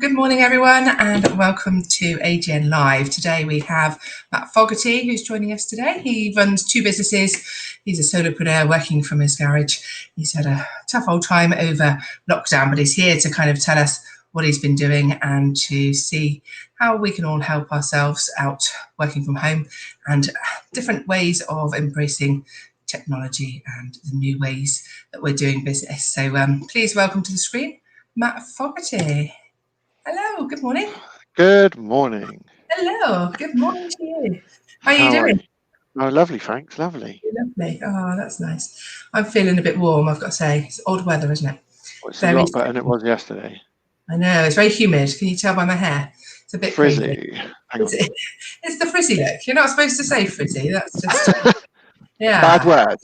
good morning everyone and welcome to AGN Live. Today we have Matt Fogarty who's joining us today. He runs two businesses. He's a solopreneur working from his garage. He's had a tough old time over lockdown, but he's here to kind of tell us what he's been doing and to see how we can all help ourselves out working from home and different ways of embracing technology and the new ways that we're doing business. So please welcome to the screen Matt Fogarty. Hello, good morning. Good morning. Hello, good morning to you. How are you doing? Oh, lovely, thanks, lovely. Lovely. Oh, that's nice. I'm feeling a bit warm, I've got to say. It's odd weather, isn't it? Well, it's a lot better than it was yesterday. I know, it's very humid. Can you tell by my hair? It's a bit frizzy. crazy. It's the frizzy look. You're not supposed to say frizzy. That's just, yeah. Bad word.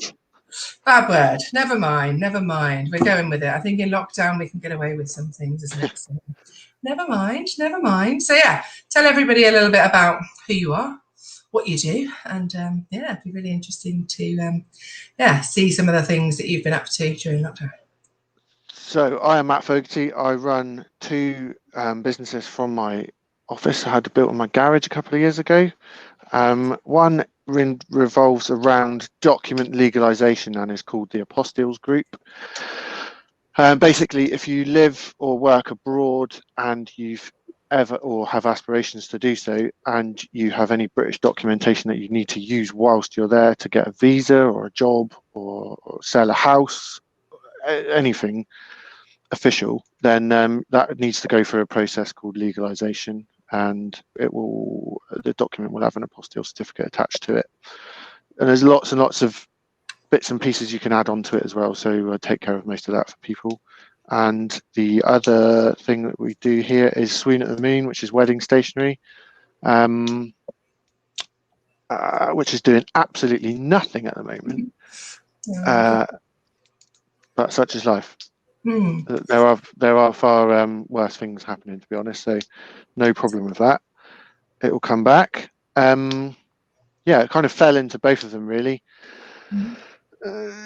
Bad word. Never mind, never mind. We're going with it. I think in lockdown we can get away with some things, isn't it? So, never mind, never mind. So yeah, tell everybody a little bit about who you are, what you do, and yeah, it'd be really interesting to see some of the things that you've been up to during lockdown. So I am Matt Fogarty. I run two businesses from my office. I had built in my garage a couple of years ago. One revolves around document legalisation and is called the Apostiles Group. Basically, if you live or work abroad and you've ever or have aspirations to do so, and you have any British documentation that you need to use whilst you're there to get a visa or a job or sell a house, anything official, then that needs to go through a process called legalisation, and the document will have an apostille certificate attached to it. And there's lots and lots of bits and pieces you can add onto it as well, so I take care of most of that for people. And the other thing that we do here is Swoon at the Moon, which is wedding stationery, which is doing absolutely nothing at the moment. But such is life. There are far worse things happening, to be honest, so no problem with that. It will come back. Yeah, it kind of fell into both of them really.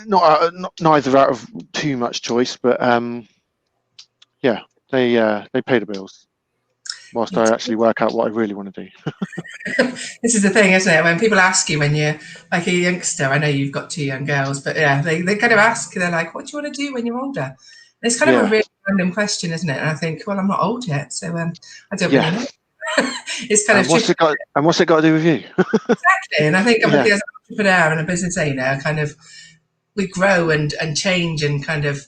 Not neither out of too much choice, but yeah, they pay the bills whilst I actually work out what I really want to do. This is the thing, isn't it? When people ask you when you're like a youngster, I know you've got two young girls, but yeah, they kind of ask, they're like, what do you want to do when you're older? And it's kind of a really random question, isn't it? And I think, well, I'm not old yet, so I don't really know. It's kind of what's it got to do with you? Exactly. And I think obviously as an entrepreneur and a business owner, kind of we grow and change and kind of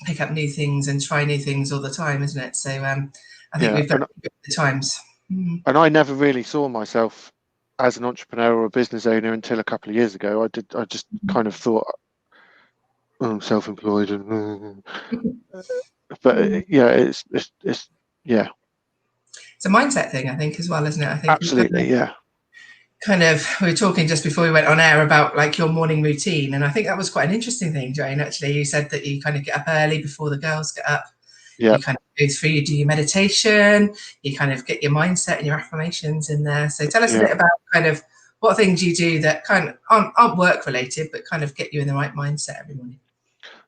pick up new things and try new things all the time, isn't it? So I think we've got the times. And I never really saw myself as an entrepreneur or a business owner until a couple of years ago. I just kind of thought, oh, I'm self-employed, and but yeah, it's yeah. It's a mindset thing, I think, as well, isn't it? I think absolutely, yeah. Kind of, we were talking just before we went on air about like your morning routine, and I think that was quite an interesting thing, Jane. Actually, you said that you kind of get up early before the girls get up. Yeah. You kind of go through, you do your meditation, you kind of get your mindset and your affirmations in there. So tell us a bit about kind of what things you do that kind of aren't work related, but kind of get you in the right mindset every morning.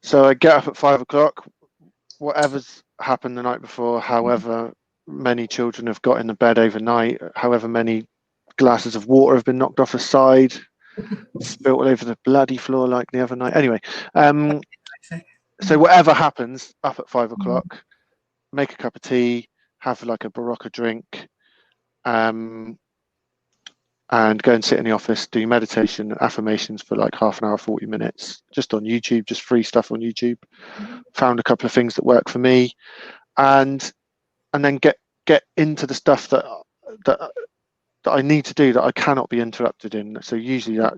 So I get up at 5 o'clock. Whatever's happened the night before, however many children have got in the bed overnight, however many glasses of water have been knocked off the side, spilt all over the bloody floor like the other night. Anyway, so whatever happens, up at 5 o'clock, make a cup of tea, have like a Barocca drink, and go and sit in the office, do meditation, affirmations for like half an hour, 40 minutes, just on YouTube, just free stuff on YouTube. Found a couple of things that work for me, and then get into the stuff that I need to do that I cannot be interrupted in. So usually that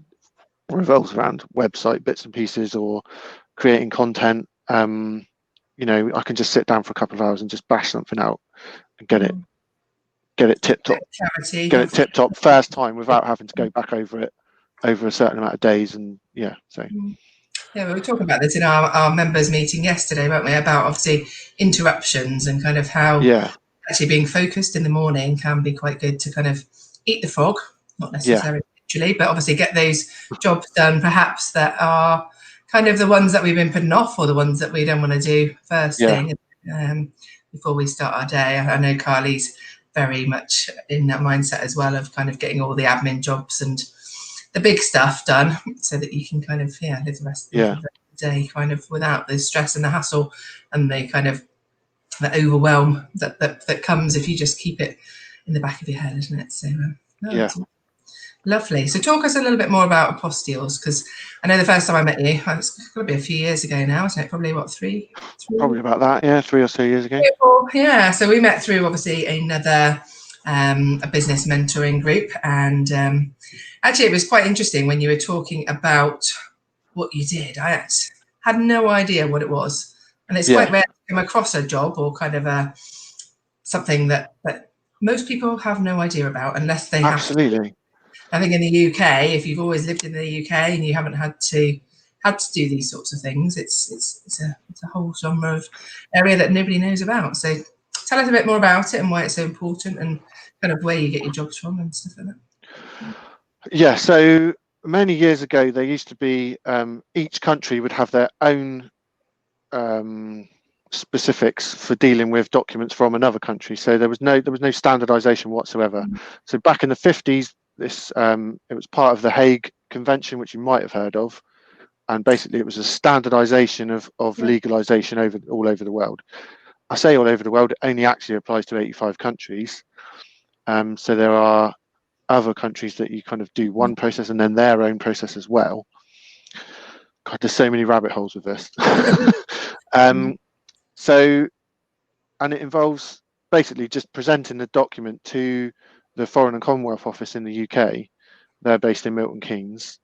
revolves around website bits and pieces or creating content. You know, I can just sit down for a couple of hours and just bash something out and get it tip top first time without having to go back over it over a certain amount of days. And yeah, so yeah, we were talking about this in our members meeting yesterday, weren't we, about obviously interruptions and kind of how actually being focused in the morning can be quite good to kind of eat the frog, not necessarily literally, but obviously get those jobs done perhaps that are kind of the ones that we've been putting off or the ones that we don't want to do first thing. before we start our day. I know Carly's very much in that mindset as well of kind of getting all the admin jobs and the big stuff done so that you can kind of live the rest of the day kind of without the stress and the hassle and the kind of the overwhelm that comes if you just keep it in the back of your head, isn't it? So it's lovely. So talk us a little bit more about Apostiles, because I know the first time I met you, it's got to be a few years ago now, isn't it? Probably what, three? Probably about that, yeah, 3 or so years ago. Yeah, so we met through obviously another a business mentoring group, and actually it was quite interesting when you were talking about what you did. I had no idea what it was, and it's quite rare to come across a job or kind of something that most people have no idea about unless they have to. I think in the UK, if you've always lived in the UK and you haven't had to do these sorts of things, it's a whole genre of area that nobody knows about. So tell us a bit more about it and why it's so important and kind of where you get your jobs from and stuff like that. Yeah, so many years ago, there used to be each country would have their own specifics for dealing with documents from another country. So there was no standardization whatsoever. So back in the 50s, this it was part of the Hague Convention, which you might have heard of, and basically it was a standardization of legalization all over the world. I say all over the world, it only actually applies to 85 countries. So there are other countries that you kind of do one process and then their own process as well. God, there's so many rabbit holes with this. So, and it involves basically just presenting the document to the Foreign and Commonwealth Office in the UK. They're based in Milton Keynes,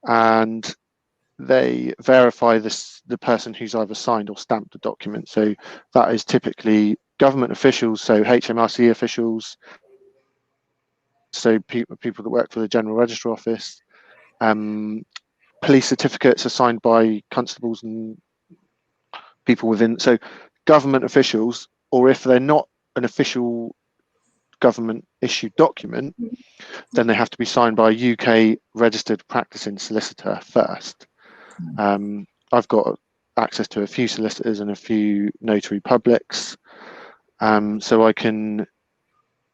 and they verify the person who's either signed or stamped the document. So that is typically government officials, so HMRC officials, so people that work for the General Register Office. Police certificates are signed by constables and people within, so government officials, or if they're not an official government issued document, then they have to be signed by a UK registered practicing solicitor first. I've got access to a few solicitors and a few notary publics, so I can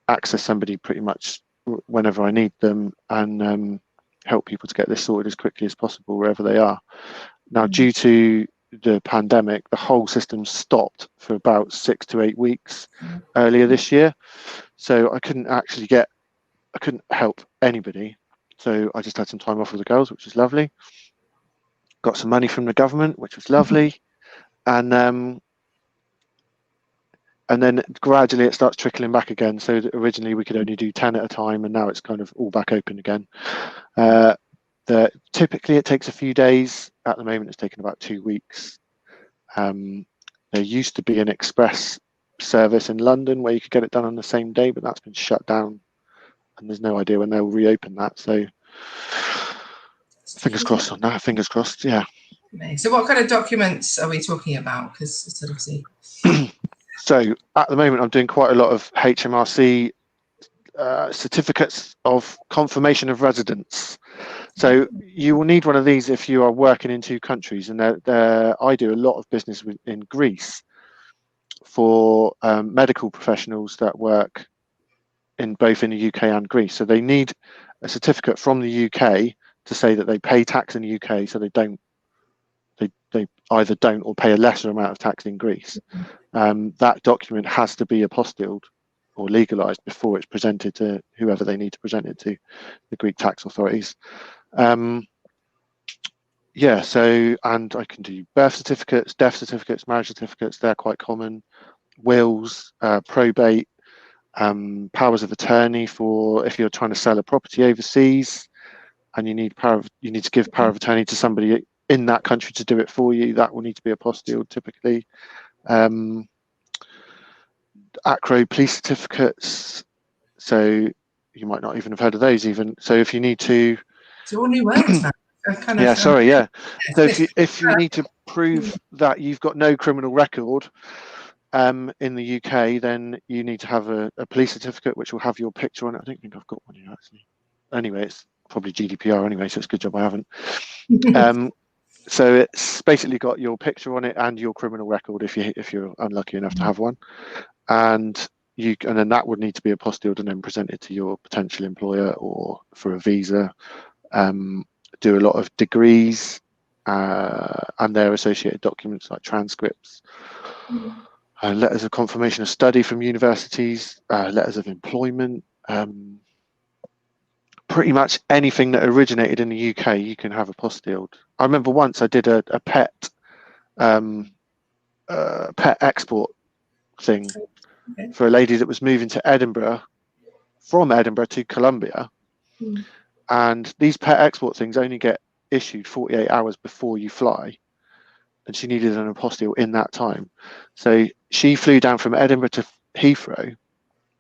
access somebody pretty much whenever I need them and help people to get this sorted as quickly as possible wherever they are. Now, due to the pandemic, the whole system stopped for about 6 to 8 weeks earlier this year. So I couldn't help anybody. So I just had some time off with the girls, which was lovely. Got some money from the government, which was lovely. And then gradually it starts trickling back again. So originally we could only do 10 at a time, and now it's kind of all back open again. Typically it takes a few days. At the moment it's taken about 2 weeks. There used to be an express service in London where you could get it done on the same day, but that's been shut down and there's no idea when they'll reopen that. So fingers crossed on that, fingers crossed, yeah. So what kind of documents are we talking about? Because it's obviously... So at the moment I'm doing quite a lot of HMRC certificates of confirmation of residence. So you will need one of these if you are working in 2 countries, and I do a lot of business in Greece for medical professionals that work in both in the UK and Greece. So they need a certificate from the UK to say that they pay tax in the UK, so they either don't or pay a lesser amount of tax in Greece. That document has to be apostilled or legalized before it's presented to whoever they need to present it to, the Greek tax authorities. Yeah, so, and I can do birth certificates, death certificates, marriage certificates, they're quite common, wills, probate, powers of attorney for if you're trying to sell a property overseas and you need to give power of attorney to somebody in that country to do it for you, that will need to be apostilled typically. Acro police certificates, so you might not even have heard of those even. So if you need to... It's all new words now. Yeah, sorry, yeah. So if you need to prove that you've got no criminal record in the UK, then you need to have a police certificate which will have your picture on it. I don't think I've got one here actually. Anyway, it's probably GDPR anyway, so it's a good job I haven't. So it's basically got your picture on it and your criminal record if you're unlucky enough to have one, and then that would need to be apostilled and then presented to your potential employer or for a visa. Do a lot of degrees and their associated documents like transcripts, letters of confirmation of study from universities, letters of employment. Pretty much anything that originated in the UK, you can have apostilled. I remember once I did a pet export thing for a lady that was moving to Edinburgh, from Edinburgh to Colombia. And these pet export things only get issued 48 hours before you fly. And she needed an apostille in that time. So she flew down from Edinburgh to Heathrow.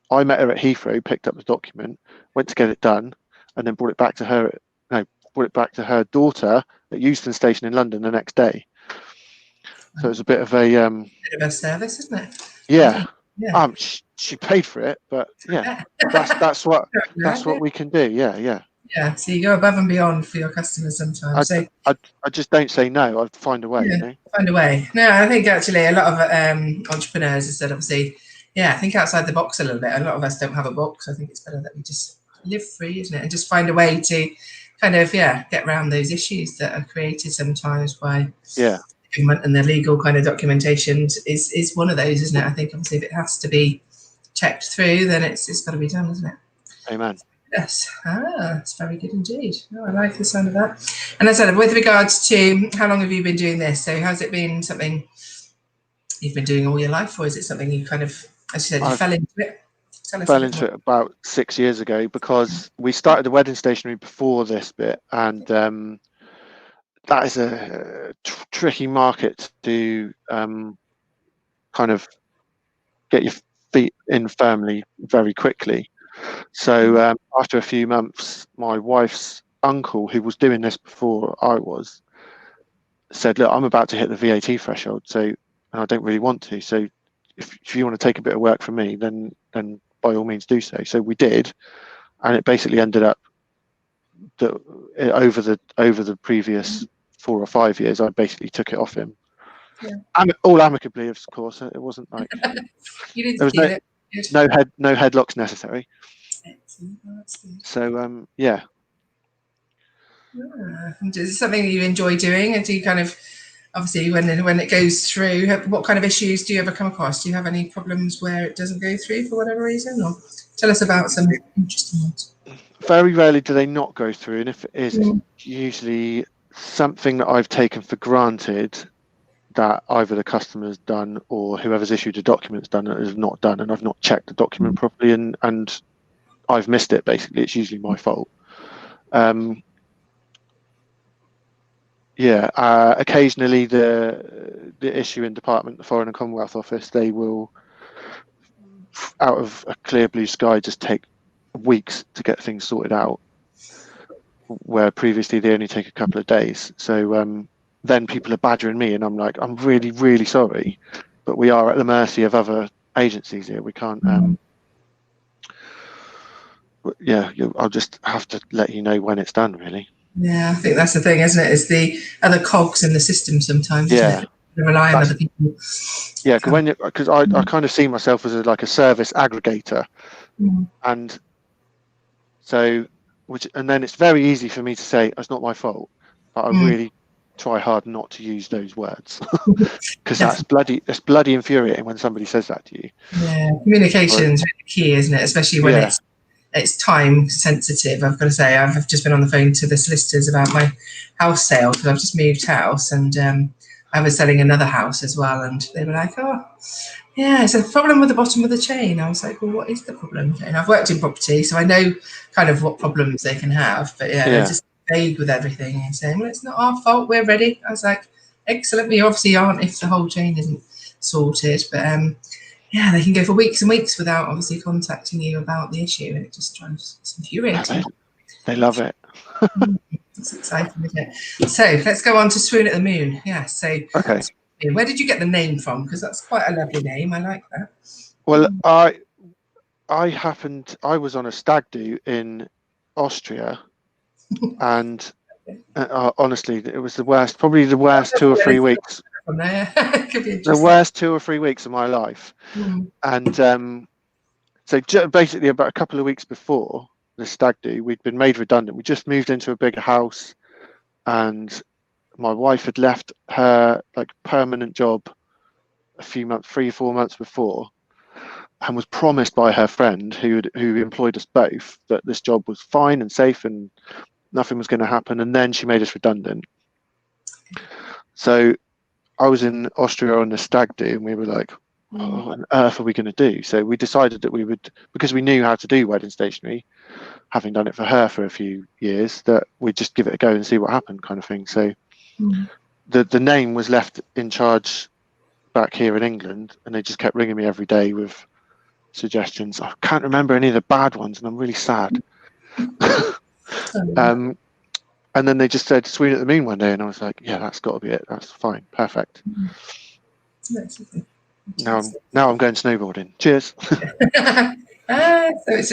I met her at Heathrow, picked up the document, went to get it done, and then brought it back to her daughter at Euston Station in London the next day. So it was a bit of a service, isn't it? Yeah. She paid for it, but yeah, that's what we can do. Yeah. Yeah, so you go above and beyond for your customers sometimes. I just don't say no. I'd find a way. Yeah, find a way. No, I think actually a lot of entrepreneurs have said, obviously, think outside the box a little bit. A lot of us don't have a box. I think it's better that we just live free, isn't it? And just find a way to kind of, get around those issues that are created sometimes by government, and the legal kind of documentation is one of those, isn't it? I think obviously if it has to be checked through, then it's got to be done, isn't it? Amen. Yes, it's very good indeed. I like the sound of that. And as I said, with regards to how long have you been doing this? So has it been something you've been doing all your life, or is it something you kind of, as you said, you fell into it? Fell into it about 6 years ago, because we started the wedding stationery before this bit, and that is a tricky market to kind of get your feet in firmly very quickly. So after a few months, my wife's uncle, who was doing this before I was, said, look, I'm about to hit the VAT threshold, and I don't really want to. So if you want to take a bit of work from me, then by all means do so. So we did, and it basically ended up that over the previous 4 or 5 years, I basically took it off him. All amicably, of course. It wasn't like you there was no headlocks necessary. So yeah. And is it something you enjoy doing? And do you kind of, obviously when it goes through, what kind of issues do you ever come across? Do you have any problems where it doesn't go through for whatever reason? Or tell us about some interesting ones. Very rarely do they not go through, and if it is, it's usually something that I've taken for granted that either the customer's done or whoever's issued a document's done and has not done, and I've not checked the document properly, and I've missed it. Basically, it's usually my fault. Occasionally the issuing department, the Foreign Commonwealth Office, they will, out of a clear blue sky, just take weeks to get things sorted out, where previously they only take a couple of days. So then people are badgering me, and I'm like, I'm really, really sorry, but we are at the mercy of other agencies here. We can't. I'll just have to let you know when it's done, really. Yeah, I think that's the thing, isn't it? It's the other cogs in the system sometimes. Isn't it? You rely on other people. Yeah, because I kind of see myself as a service aggregator, and so and then it's very easy for me to say it's not my fault, but I really try hard not to use those words, because that's bloody infuriating when somebody says that to you. Yeah, communication is really key, isn't it? Especially when it's time sensitive. I've got to say, I've just been on the phone to the solicitors about my house sale, because I've just moved house, and I was selling another house as well, and they were like, oh yeah, it's a problem with the bottom of the chain. I was like, well, what is the problem? And I've worked in property, so I know kind of what problems they can have, but they're just vague with everything and saying, well, it's not our fault, we're ready. I was like, excellent, we obviously aren't if the whole chain isn't sorted. But they can go for weeks and weeks without obviously contacting you about the issue, and it just drives, it's infuriating. They love it. It's exciting, isn't it? So let's go on to Swoon at the Moon. Yeah, so okay. Where did you get the name from? Because that's quite a lovely name. I like that. Well, I was on a stag do in Austria, and Honestly, it was the worst, probably the worst 2 or 3 weeks. From there, it could be The interesting. worst 2 or 3 weeks of my life. And so basically about a couple of weeks before the stag do, we'd been made redundant. We just moved into a bigger house, and my wife had left her like permanent job a few months, 3 or 4 months before, and was promised by her friend who employed us both that this job was fine and safe and nothing was going to happen. And then she made us redundant. So I was in Austria on the stag do, and we were like, what on earth are we going to do? So we decided that we would, because we knew how to do wedding stationery, having done it for her for a few years, that we'd just give it a go and see what happened, kind of thing. So the name was left in charge back here in England, and they just kept ringing me every day with suggestions. I can't remember any of the bad ones, and I'm really sad. And then they just said Swoon at the Moon one day, and I was like, yeah, that's got to be it. That's fine, perfect. Now I'm going snowboarding. Cheers. So it's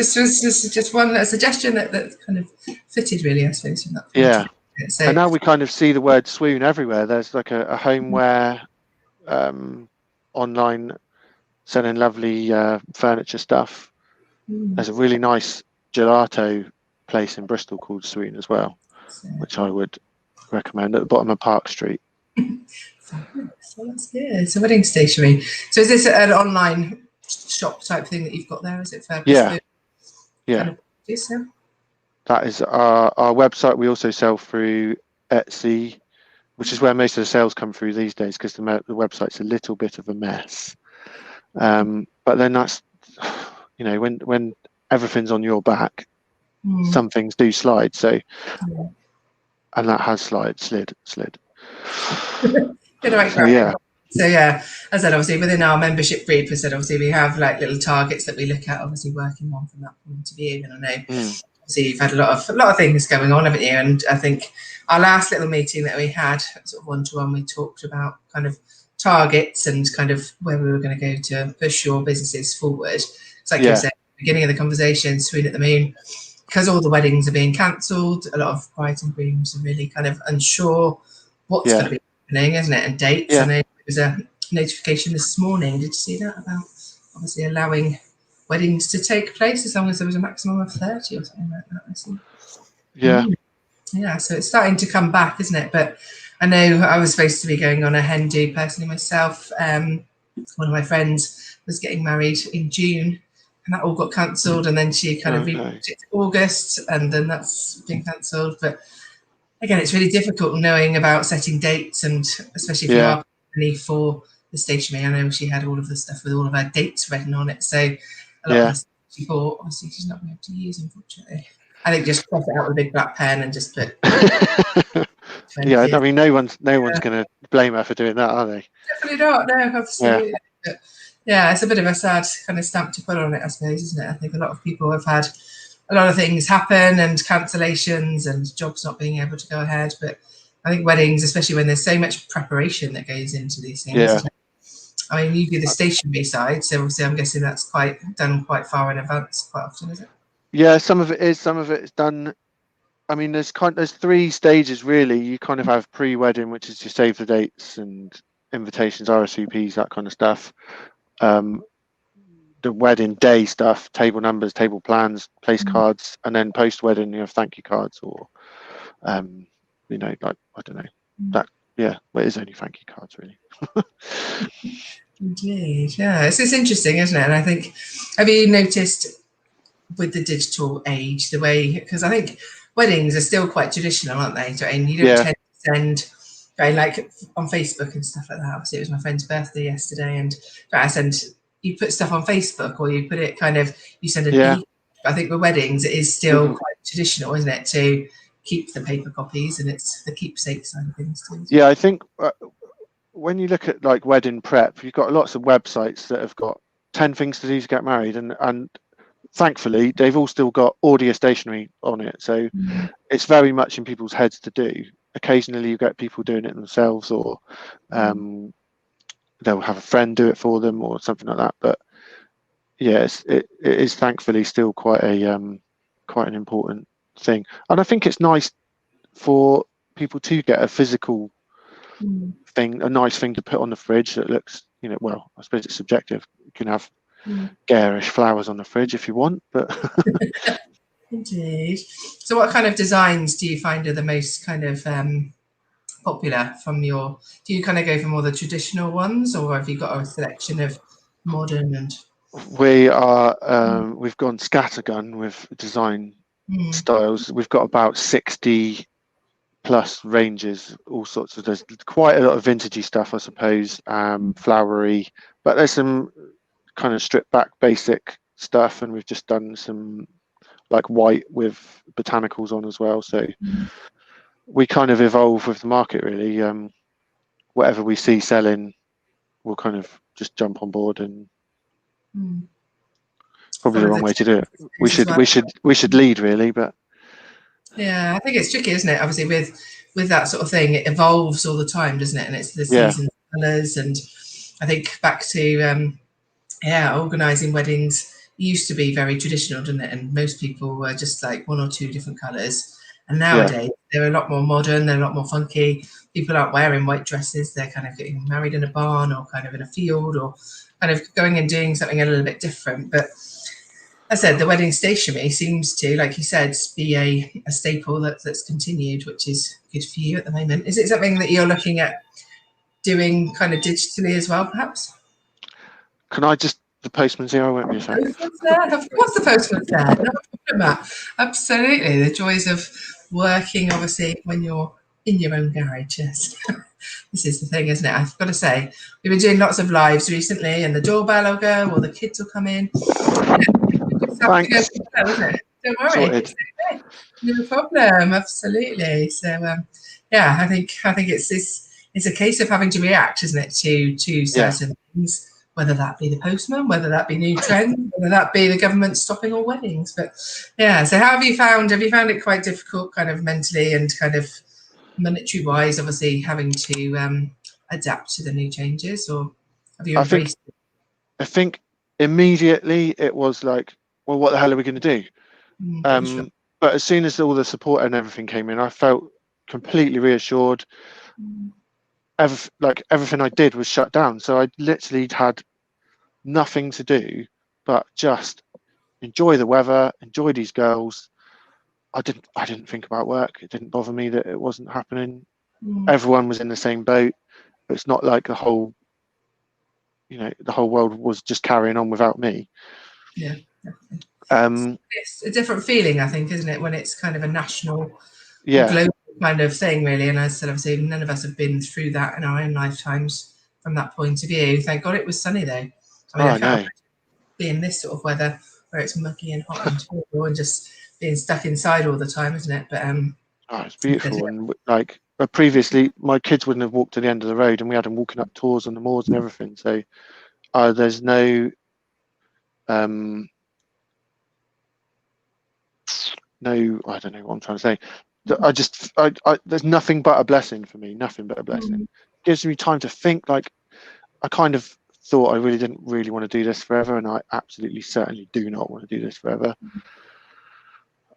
just one suggestion that kind of fitted, really, I suppose. From that Yeah. So, and now we kind of see the word swoon everywhere. There's like a homeware online selling lovely furniture stuff. There's a really nice gelato place in Bristol called Swoon as well, which I would recommend, at the bottom of Park Street. So that's good. So wedding stationery. So is this an online shop type thing that you've got there? Is it for Yeah. Kind of so? That is our website. We also sell through Etsy, which is where most of the sales come through these days, because the website's a little bit of a mess. But then that's, when everything's on your back, some things do slide. So, and that has slid. So yeah, as I said, obviously within our membership group, I said obviously we have like little targets that we look at, obviously working on from that point of view. And I know obviously you've had a lot of things going on, haven't you? And I think our last little meeting that we had, sort of one-to-one, we talked about kind of targets and kind of where we were going to go to push your businesses forward. It's like you said at the beginning of the conversation, Swoon at the Moon, because all the weddings are being cancelled, a lot of brides and grooms are really kind of unsure what's going to be happening, isn't it? And dates. I know there was a notification this morning. Did you see that, about obviously allowing weddings to take place as long as there was a maximum of 30 or something like that? I see. Yeah, so it's starting to come back, isn't it? But I know I was supposed to be going on a hen do personally myself. One of my friends was getting married in June, and that all got cancelled, and then she kind of rebooked it to August, and then that's been cancelled. But again, it's really difficult knowing about setting dates, and especially if you are planning for the stationery. I know she had all of the stuff with all of her dates written on it, so a lot of the stuff she bought, obviously she's not going to be able to use, unfortunately. I think just cross it out with a big black pen and just put. I mean, no one's going to blame her for doing that, are they? Definitely not. No, absolutely. But it's a bit of a sad kind of stamp to put on it, I suppose, isn't it? I think a lot of people have had a lot of things happen, and cancellations and jobs not being able to go ahead. But I think weddings, especially when there's so much preparation that goes into these things. I mean, you do the stationery side, so obviously I'm guessing that's done quite far in advance quite often, is it? Yeah, some of it is done. I mean, there's 3 stages really. You kind of have pre-wedding, which is your save the dates and invitations, RSVPs, that kind of stuff. The wedding day stuff, table numbers, table plans, place cards, and then post-wedding you have thank you cards, or like, I don't know, that it is only thank you cards really. Indeed, yeah, it's interesting, isn't it? And I think, have you noticed with the digital age, the way, because I think weddings are still quite traditional, aren't they? And you don't tend to send like on Facebook and stuff like that. Obviously, it was my friend's birthday yesterday, and you put stuff on Facebook, or you put it you send an email. I think with weddings, it is still quite traditional, isn't it, to keep the paper copies, and it's the keepsake side of things too. Yeah, I think when you look at like wedding prep, you've got lots of websites that have got 10 things to do to get married, and thankfully they've all still got audio stationery on it, so it's very much in people's heads to do. Occasionally you get people doing it themselves, or they'll have a friend do it for them or something like that. But yes, it is thankfully still quite an important thing, and I think it's nice for people to get a physical thing, a nice thing to put on the fridge that looks, well, I suppose it's subjective. You can have garish flowers on the fridge if you want, but Indeed. So what kind of designs do you find are the most kind of popular from your, do you kind of go for more the traditional ones, or have you got a selection of modern and we've gone scattergun with design styles. We've got about 60 plus ranges, all sorts of, there's quite a lot of vintagey stuff, I suppose, flowery, but there's some kind of stripped back basic stuff, and we've just done some like white with botanicals on as well, so we kind of evolve with the market really. Whatever we see selling, we'll kind of just jump on board, and probably the wrong way to do it. We should lead really, but yeah, I think it's tricky, isn't it? Obviously with that sort of thing, it evolves all the time, doesn't it? And it's the season's colours, and I think back to organising weddings used to be very traditional, didn't it? And most people were just like one or two different colours. And nowadays they're a lot more modern, they're a lot more funky. People aren't wearing white dresses, they're kind of getting married in a barn or kind of in a field, or kind of going and doing something a little bit different. But I said the wedding stationery seems to, like you said, be a staple that's continued, which is good for you at the moment. Is it something that you're looking at doing kind of digitally as well, perhaps? Can I just, the postman's here, I won't be a second. Of course the postman's there. No problem, Matt. Absolutely. The joys of working, obviously, when you're in your own garage. Yes. This is the thing, isn't it? I've got to say, we've been doing lots of lives recently, and the doorbell will go, or the kids will come in. Thanks. Don't worry. No problem. Absolutely. So, I think it's a case of having to react, isn't it, to certain things, whether that be the postman, whether that be new trends, whether that be the government stopping all weddings. But yeah, so have you found it quite difficult, kind of mentally and kind of monetary wise, obviously having to adapt to the new changes, or have you embraced it? I think immediately it was like, well, what the hell are we going to do? Sure. But as soon as all the support and everything came in, I felt completely reassured. Everything I did was shut down, so I literally had nothing to do but just enjoy the weather, enjoy these girls. I didn't think about work. It didn't bother me that it wasn't happening. Everyone was in the same boat. It's not like the whole world was just carrying on without me. Yeah, definitely. It's a different feeling, I think, isn't it, when it's kind of a national, global kind of thing, really. And as I said, obviously, none of us have been through that in our own lifetimes from that point of view. Thank God it was sunny, though. I mean, I can't imagine being this sort of weather where it's muggy and hot and terrible, and just being stuck inside all the time, isn't it? But it's beautiful. And like previously, my kids wouldn't have walked to the end of the road, and we had them walking up tours on the moors and everything. So there's no I don't know what I'm trying to say. There's nothing but a blessing for me. Nothing but a blessing. It gives me time to think. Like, I kind of thought I really didn't really want to do this forever, and I absolutely certainly do not want to do this forever.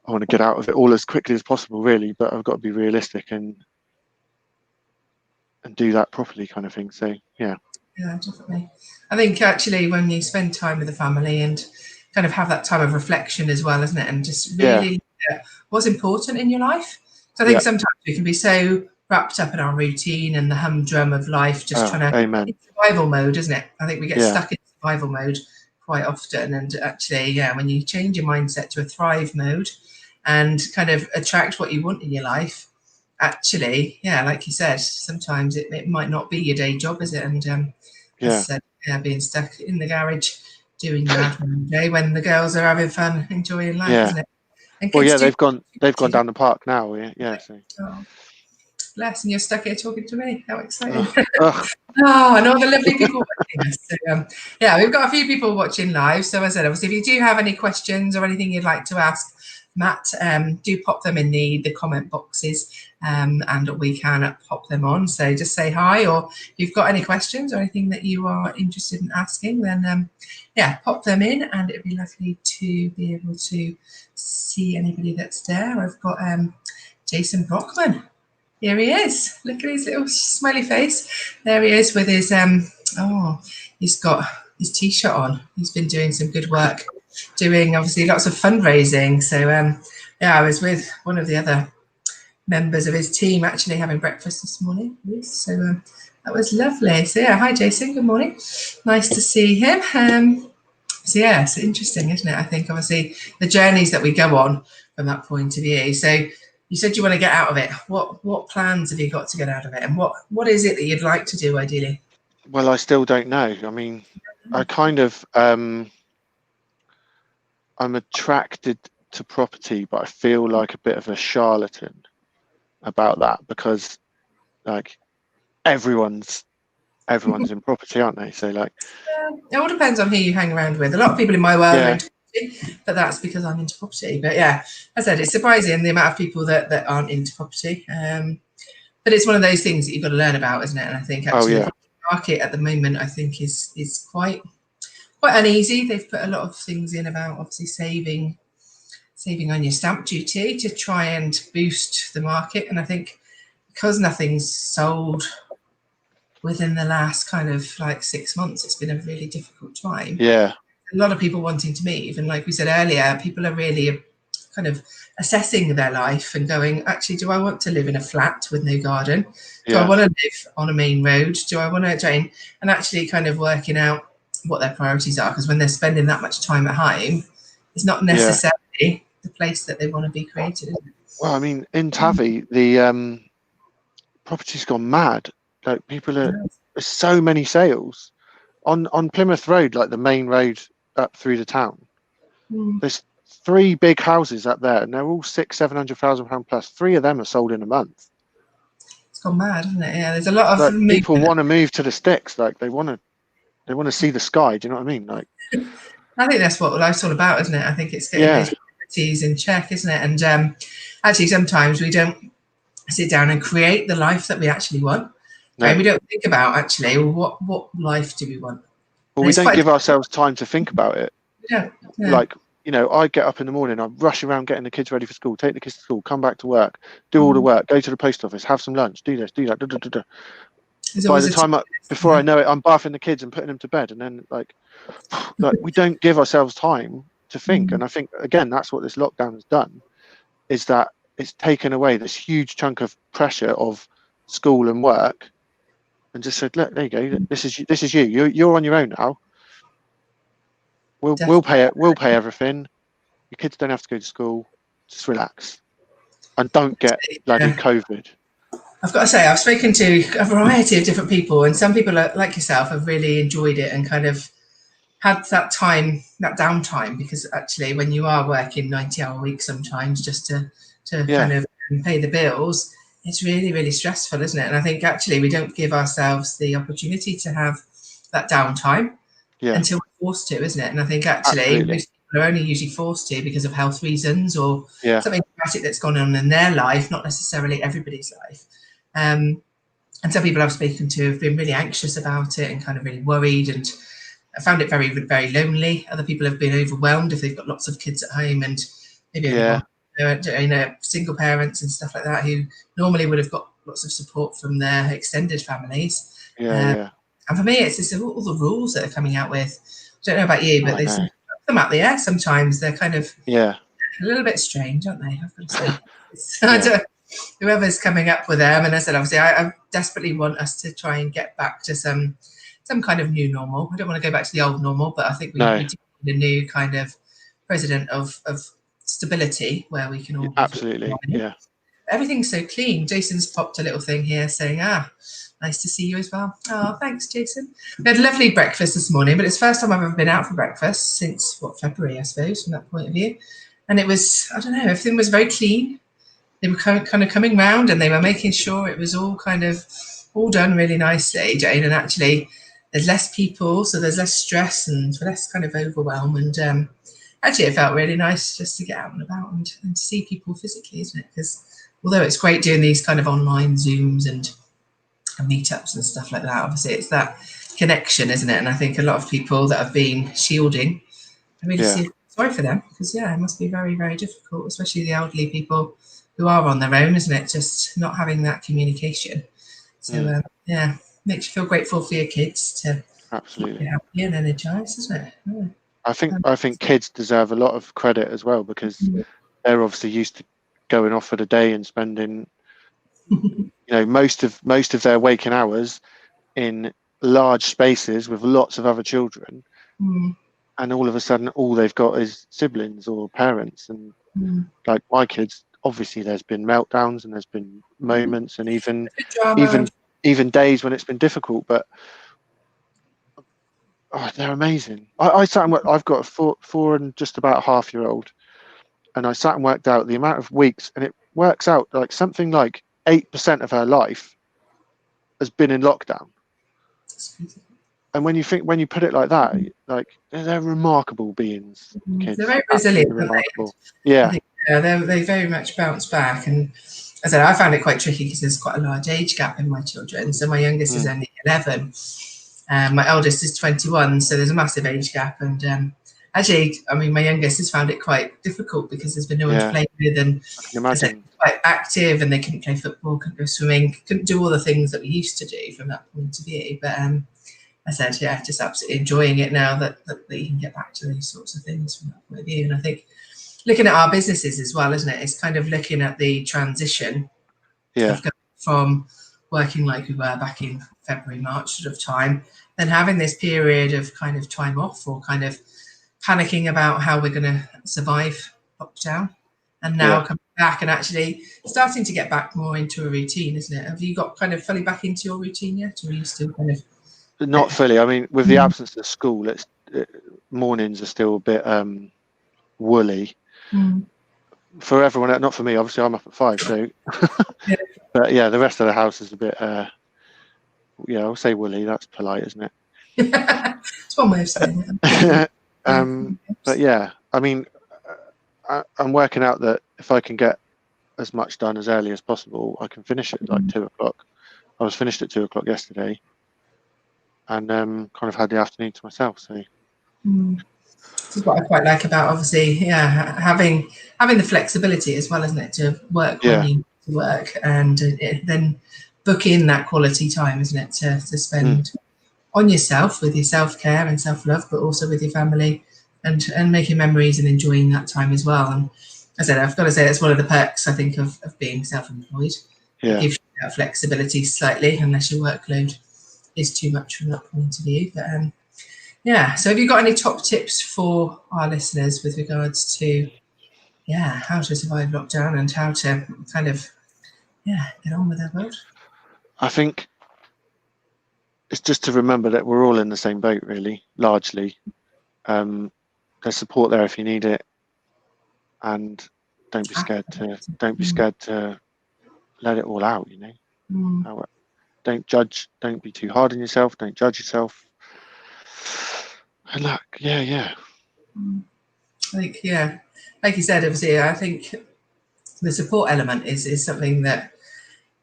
I want to get out of it all as quickly as possible, really, but I've got to be realistic and do that properly, kind of thing. So yeah, definitely. I think actually when you spend time with the family and kind of have that time of reflection as well, isn't it, and just really what's important in your life. So I think sometimes we can be so wrapped up in our routine and the humdrum of life, just trying to in survival mode, isn't it? I think we get stuck in survival mode quite often, and actually, when you change your mindset to a thrive mode and kind of attract what you want in your life, actually, like you said, sometimes it might not be your day job, is it? And as I said, being stuck in the garage doing your admin day when the girls are having fun, enjoying life, isn't it? And they've gone down the park now. So. Oh, bless, and you're stuck here talking to me. How exciting! And all the lovely people watching us. So, we've got a few people watching live. So as I said, obviously, if you do have any questions or anything you'd like to ask Matt, do pop them in the comment boxes, and we can pop them on. So just say hi, or if you've got any questions or anything that you are interested in asking, then pop them in, and it'd be lovely to be able to see anybody that's there. I've got Jason Brockman. Here he is. Look at his little smiley face. There he is with his he's got his t-shirt on. He's been doing some good work, doing obviously lots of fundraising. So I was with one of the other members of his team actually having breakfast this morning. So that was lovely. So yeah, hi Jason, good morning. Nice to see him. So yeah, it's interesting, isn't it? I think obviously the journeys that we go on from that point of view. So you said you want to get out of it. What plans have you got to get out of it, and what is it that you'd like to do ideally? Well, I still don't know. I mean, I kind of I'm attracted to property, but I feel like a bit of a charlatan about that, because like everyone's in property, aren't they? So like it all depends on who you hang around with. A lot of people in my world are into property, but that's because I'm into property. But yeah, as I said, it's surprising the amount of people that aren't into property. But it's one of those things that you've got to learn about, isn't it? And I think actually the market at the moment, I think is quite uneasy. They've put a lot of things in about obviously saving on your stamp duty to try and boost the market. And I think because nothing's sold within the last kind of like 6 months, it's been a really difficult time. Yeah. A lot of people wanting to move. And like we said earlier, people are really kind of assessing their life and going, actually, do I want to live in a flat with no garden? Do I want to live on a main road? Do I want to train? And actually kind of working out what their priorities are, because when they're spending that much time at home, it's not necessarily the place that they want to be created, isn't it? Well, I mean, in Tavi, the property's gone mad. Like people are, there's so many sales on Plymouth Road, like the main road up through the town. There's 3 big houses up there, and they're all £600,000-700,000 plus. 3 of them are sold in a month. It's gone mad, isn't it? Yeah, there's a lot of people want to move to the sticks. Like they want to see the sky. Do you know what I mean? Like, I think that's what life's all about, isn't it? I think it's getting those priorities in check, isn't it? And actually, sometimes we don't sit down and create the life that we actually want. No. Right? We don't think about actually, well, what life do we want? Well, we don't give ourselves time to think about it. Yeah. Like, you know, I get up in the morning, I rush around getting the kids ready for school, take the kids to school, come back to work, do all the work, go to the post office, have some lunch, do this, do that. By the time before I know it, I'm bathing the kids and putting them to bed, and then like we don't give ourselves time to think. And I think again, that's what this lockdown has done, is that it's taken away this huge chunk of pressure of school and work, and just said, look, there you go, this is you. You're on your own now. We'll pay it. We'll pay everything. Your kids don't have to go to school. Just relax, and don't get bloody COVID. I've got to say, I've spoken to a variety of different people, and some people are, like yourself, have really enjoyed it and kind of had that time, that downtime, because actually, when you are working 90-hour weeks, sometimes just to kind of pay the bills, it's really, really stressful, isn't it? And I think actually we don't give ourselves the opportunity to have that downtime until we're forced to, isn't it? And I think actually most people are only usually forced to because of health reasons or something dramatic that's gone on in their life, not necessarily everybody's life. And some people I've spoken to have been really anxious about it and kind of really worried, and I found it very, very lonely. Other people have been overwhelmed if they've got lots of kids at home and maybe single parents and stuff like that who normally would have got lots of support from their extended families. And for me, it's just all the rules that are coming out with. I don't know about you, but there's them out there. Sometimes they're kind of a little bit strange, aren't they? I've got to say. Whoever's coming up with them, and as I said, obviously, I desperately want us to try and get back to some kind of new normal. I don't want to go back to the old normal, but I think we do need a new kind of president of stability where we can all everything's so clean. Jason's popped a little thing here saying, nice to see you as well. Oh, thanks, Jason. We had a lovely breakfast this morning, but it's the first time I've ever been out for breakfast since February, I suppose, from that point of view. And it was, I don't know, everything was very clean. They were kind of coming round and they were making sure it was all kind of all done really nicely, Jane. And actually, there's less people, so there's less stress and less kind of overwhelm. And actually, it felt really nice just to get out and about and see people physically, isn't it? Because although it's great doing these kind of online Zooms and meetups and stuff like that, obviously it's that connection, isn't it? And I think a lot of people that have been shielding, I really see sorry for them, because it must be very, very difficult, especially the elderly people who are on their own, isn't it? Just not having that communication. So yeah, makes you feel grateful for your kids to keep you Absolutely. happy and energized, isn't it? Yeah. I think kids deserve a lot of credit as well, because they're obviously used to going off for the day and spending, most of their waking hours in large spaces with lots of other children, and all of a sudden all they've got is siblings or parents. And like my kids, obviously there's been meltdowns and there's been moments, and Drama. even days when it's been difficult, but they're amazing. I sat and worked, I've got a four and just about a half-year-old, and I sat and worked out the amount of weeks, and it works out like something like 8% of her life has been in lockdown. And when you put it like that, like they're remarkable beings. Kids, they're very resilient, remarkable. I think they very much bounce back. And as I said, I found it quite tricky because there's quite a large age gap in my children. So my youngest is only 11, my eldest is 21, so there's a massive age gap. And actually, I mean, my youngest has found it quite difficult because there's been no one to play with, and I can imagine. quite active, and they couldn't play football, couldn't go swimming, couldn't do all the things that we used to do from that point of view. But I said, yeah, just absolutely enjoying it now that you can get back to these sorts of things from that point of view. And I think looking at our businesses as well, isn't it? It's kind of looking at the transition of going from working like we were back in February, March sort of time, then having this period of kind of time off, or kind of panicking about how we're going to survive lockdown, and now coming back and actually starting to get back more into a routine, isn't it? Have you got kind of fully back into your routine yet, or are you still kind of... Not fully. I mean, with the absence of school, mornings are still a bit woolly for everyone. Not for me, obviously. I'm up at 5, so. But yeah, the rest of the house is a bit. I'll say woolly. That's polite, isn't it? It's one way of saying it. But yeah, I mean, I'm working out that if I can get as much done as early as possible, I can finish at like 2 o'clock. I was finished at 2 o'clock yesterday, and kind of had the afternoon to myself. So this is what I quite like about, obviously, having the flexibility as well, isn't it, to work when you need to work, and then book in that quality time, isn't it, to spend on yourself, with your self-care and self-love, but also with your family, and making memories and enjoying that time as well. And as I said, I've got to say, that's one of the perks, I think, of being self-employed. It gives you that flexibility slightly, unless your workload is too much from that point of view. But so have you got any top tips for our listeners with regards to how to survive lockdown and how to kind of get on with their world? I think it's just to remember that we're all in the same boat, really, largely. There's support there if you need it, and don't be scared to let it all out. Don't judge. Don't be too hard on yourself. Don't judge yourself. And look, I think, like you said, obviously, I think the support element is something that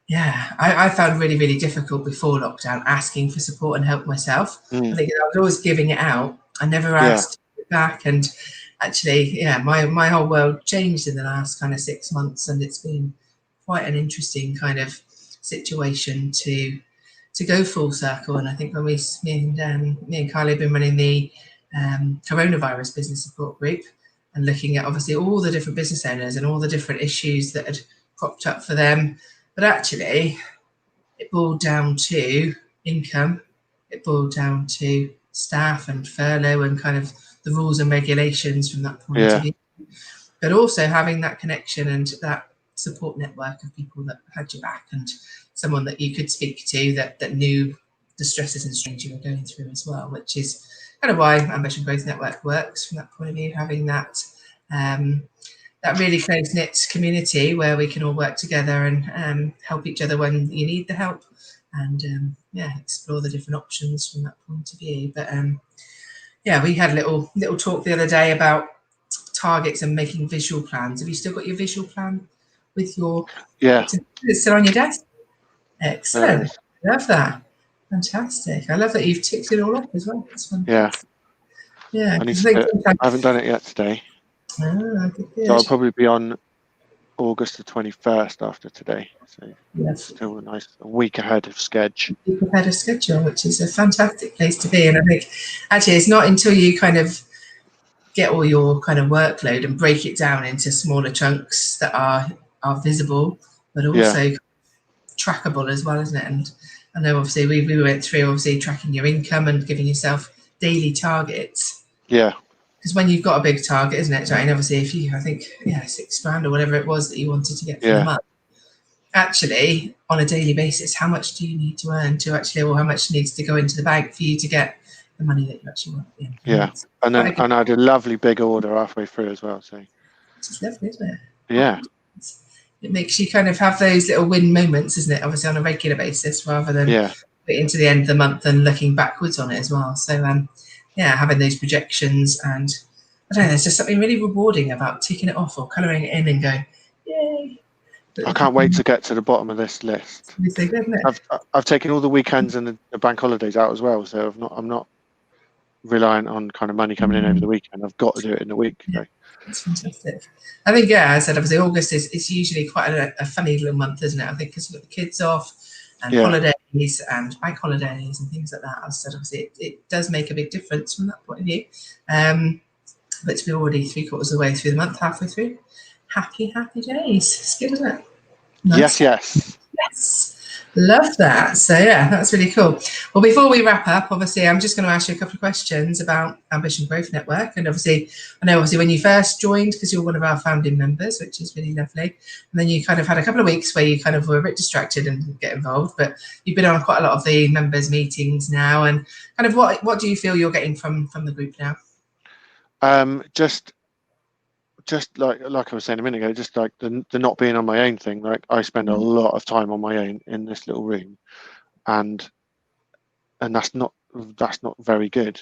I found really, really difficult before lockdown, asking for support and help myself. I think I was always giving it out. I never asked it back. And actually, my whole world changed in the last kind of 6 months, and it's been quite an interesting kind of situation to go full circle. And I think when me and Carly have been running the coronavirus business support group, and looking at obviously all the different business owners and all the different issues that had cropped up for them. But actually, it boiled down to income. It boiled down to staff and furlough and kind of the rules and regulations from that point of view. But also having that connection and that support network of people that had your back, and someone that you could speak to that knew the stresses and strains you were going through as well, which is kind of why Ambition Growth Network works from that point of view, having that that really close-knit community where we can all work together and help each other when you need the help, and explore the different options from that point of view. But we had a little talk the other day about targets and making visual plans. Have you still got your visual plan with your... It's still on your desk? Excellent. Love that. Fantastic. I love that you've ticked it all off as well. It's fantastic. I haven't done it yet today. Good. So I'll probably be on August the 21st after today. So still a week ahead of schedule. You've prepared a schedule, which is a fantastic place to be. And I think actually it's not until you kind of get all your kind of workload and break it down into smaller chunks that are visible, but also trackable as well, isn't it? And I know obviously we went through obviously tracking your income and giving yourself daily targets. Yeah. Because when you've got a big target, isn't it, Jane? Obviously, if you, I think, £6,000 or whatever it was that you wanted to get for the month, actually, on a daily basis, how much do you need to earn to actually, or how much needs to go into the bank for you to get the money that you actually want? And then I had a lovely big order halfway through as well. So it's lovely, isn't it? Yeah. It makes you kind of have those little win moments, isn't it? Obviously, on a regular basis, rather than into the end of the month and looking backwards on it as well. So, having those projections, and I don't know, there's just something really rewarding about taking it off or colouring it in and going, yay. I can't wait to get to the bottom of this list. It's so good, isn't it? I've taken all the weekends and the bank holidays out as well, so I'm not reliant on kind of money coming in over the weekend. I've got to do it in the week. So. It's fantastic. I think, as I said, obviously August is usually quite a funny little month, isn't it? I think because you've got the kids off and holidays and bank holidays and things like that. As I said, obviously it does make a big difference from that point of view. But to be already 3/4 of the way through the month, halfway through, happy days. It's good, isn't it? Nice. Yes. Love that. So that's really cool. Well, before we wrap up, obviously, I'm just going to ask you a couple of questions about Ambition Growth Network. And obviously, I know when you first joined, because you're one of our founding members, which is really lovely. And then you kind of had a couple of weeks where you kind of were a bit distracted and didn't get involved. But you've been on quite a lot of the members' meetings now. And kind of what do you feel you're getting from the group now? Just like I was saying a minute ago, just like the not being on my own thing. Like I spend a lot of time on my own in this little room, and that's not very good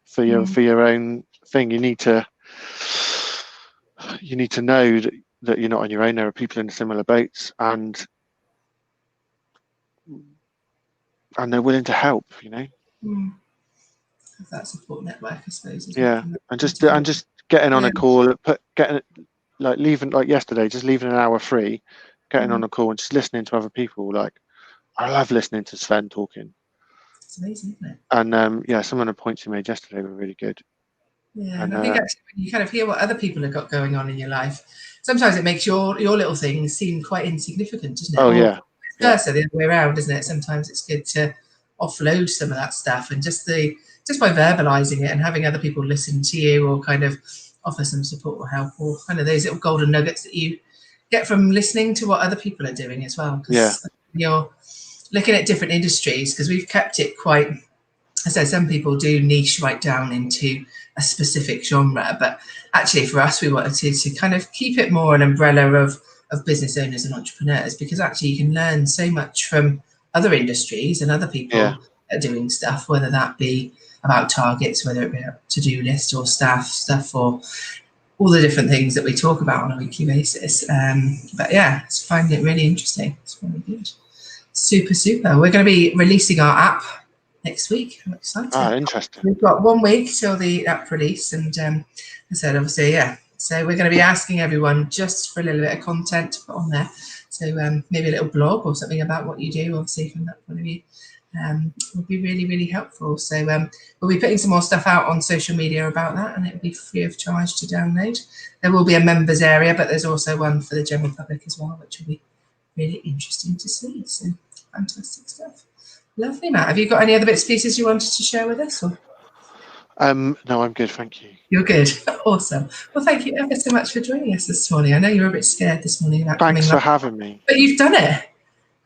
for your own thing. You need to know that you're not on your own. There are people in similar boats, and they're willing to help. That support network, I suppose. And just getting on a call, leaving yesterday, just leaving an hour free, getting on a call and just listening to other people. Like I love listening to Sven talking. It's amazing, isn't it? And some of the points he made yesterday were really good. Yeah, and I think actually when you kind of hear what other people have got going on in your life, sometimes it makes your little things seem quite insignificant, doesn't it? Oh, the other way around, isn't it? Sometimes it's good to offload some of that stuff, and just by verbalizing it and having other people listen to you or kind of offer some support or help, or kind of those little golden nuggets that you get from listening to what other people are doing as well. Because you're looking at different industries, because we've kept it quite, I said, some people do niche right down into a specific genre, but actually for us, we wanted to kind of keep it more an umbrella of business owners and entrepreneurs, because actually you can learn so much from other industries and other people are doing stuff, whether that be about targets, whether it be a to-do list or staff stuff, or all the different things that we talk about on a weekly basis. But it's finding it really interesting. It's really good. Super. We're going to be releasing our app next week. I'm excited. Interesting. We've got 1 week till the app release, and I said, obviously, so we're going to be asking everyone just for a little bit of content to put on there. So maybe a little blog or something about what you do, obviously, from that point of view. Would be really, really helpful. So we'll be putting some more stuff out on social media about that, and it will be free of charge to download. There will be a members area, but there's also one for the general public as well, which will be really interesting to see. So fantastic stuff. Lovely, Matt. Have you got any other bits and pieces you wanted to share with us? Or? No, I'm good, thank you. You're good. Awesome. Well, thank you ever so much for joining us this morning. I know you were a bit scared this morning about Thanks for having me. But you've done it.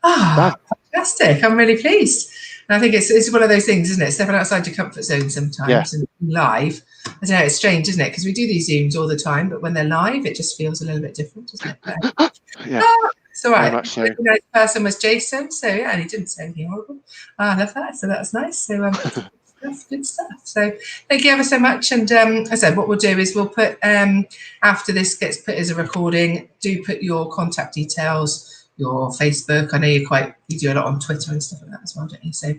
Fantastic. I'm really pleased. And I think it's one of those things, isn't it? Stepping outside your comfort zone sometimes and live. I don't know, it's strange, isn't it? Because we do these Zooms all the time, but when they're live, it just feels a little bit different, doesn't it? It's all right. So. The nice person was Jason, so and he didn't say anything horrible. I love that. So that's nice. So good stuff. So thank you ever so much. And as I said, what we'll do is we'll put after this gets put as a recording, do put your contact details, your Facebook. I know you do a lot on Twitter and stuff like that as well, don't you? So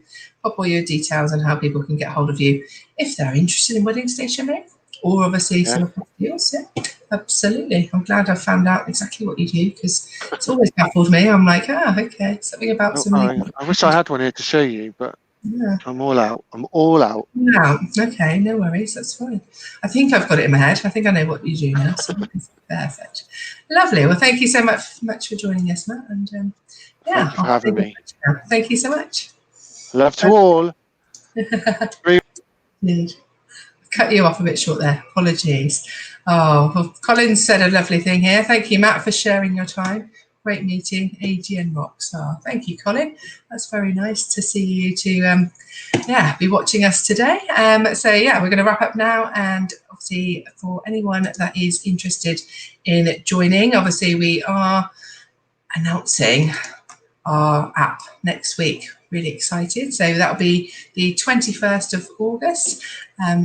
pop all your details and how people can get hold of you if they're interested in wedding stationery. or obviously Yeah. some of the deals. Yeah, absolutely. I'm glad I found out exactly what you do, because it's always baffled me. I'm like, okay, something about some legal. I wish I had one here to show you, but Yeah. I'm all out. I'm all out. No, okay, no worries, that's fine. I think I've got it in my head. I think I know what you do now. So it's perfect. Lovely. Well, thank you so much for joining us, Matt. And yeah, Thank you for having me. Thank you so much. Love to all. Indeed. Cut you off a bit short there. Apologies. Oh, well, Colin said a lovely thing here. Thank you, Matt, for sharing your time. Great meeting, AGN rocks. Oh, thank you, Colin. That's very nice to see you to be watching us today. So yeah, we're going to wrap up now, and obviously for anyone that is interested in joining, obviously we are announcing our app next week. Really excited. So that'll be the 21st of August.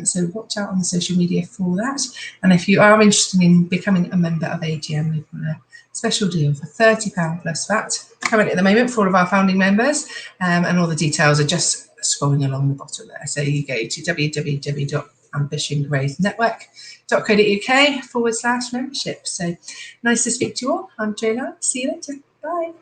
So watch out on the social media for that. And if you are interested in becoming a member of AGM, we've got a special deal for £30 plus VAT currently at the moment for all of our founding members. And all the details are just scrolling along the bottom there. So you go to www.ambitiongrowthnetwork.co.uk/membership. So nice to speak to you all. I'm Jayla. See you later. Bye.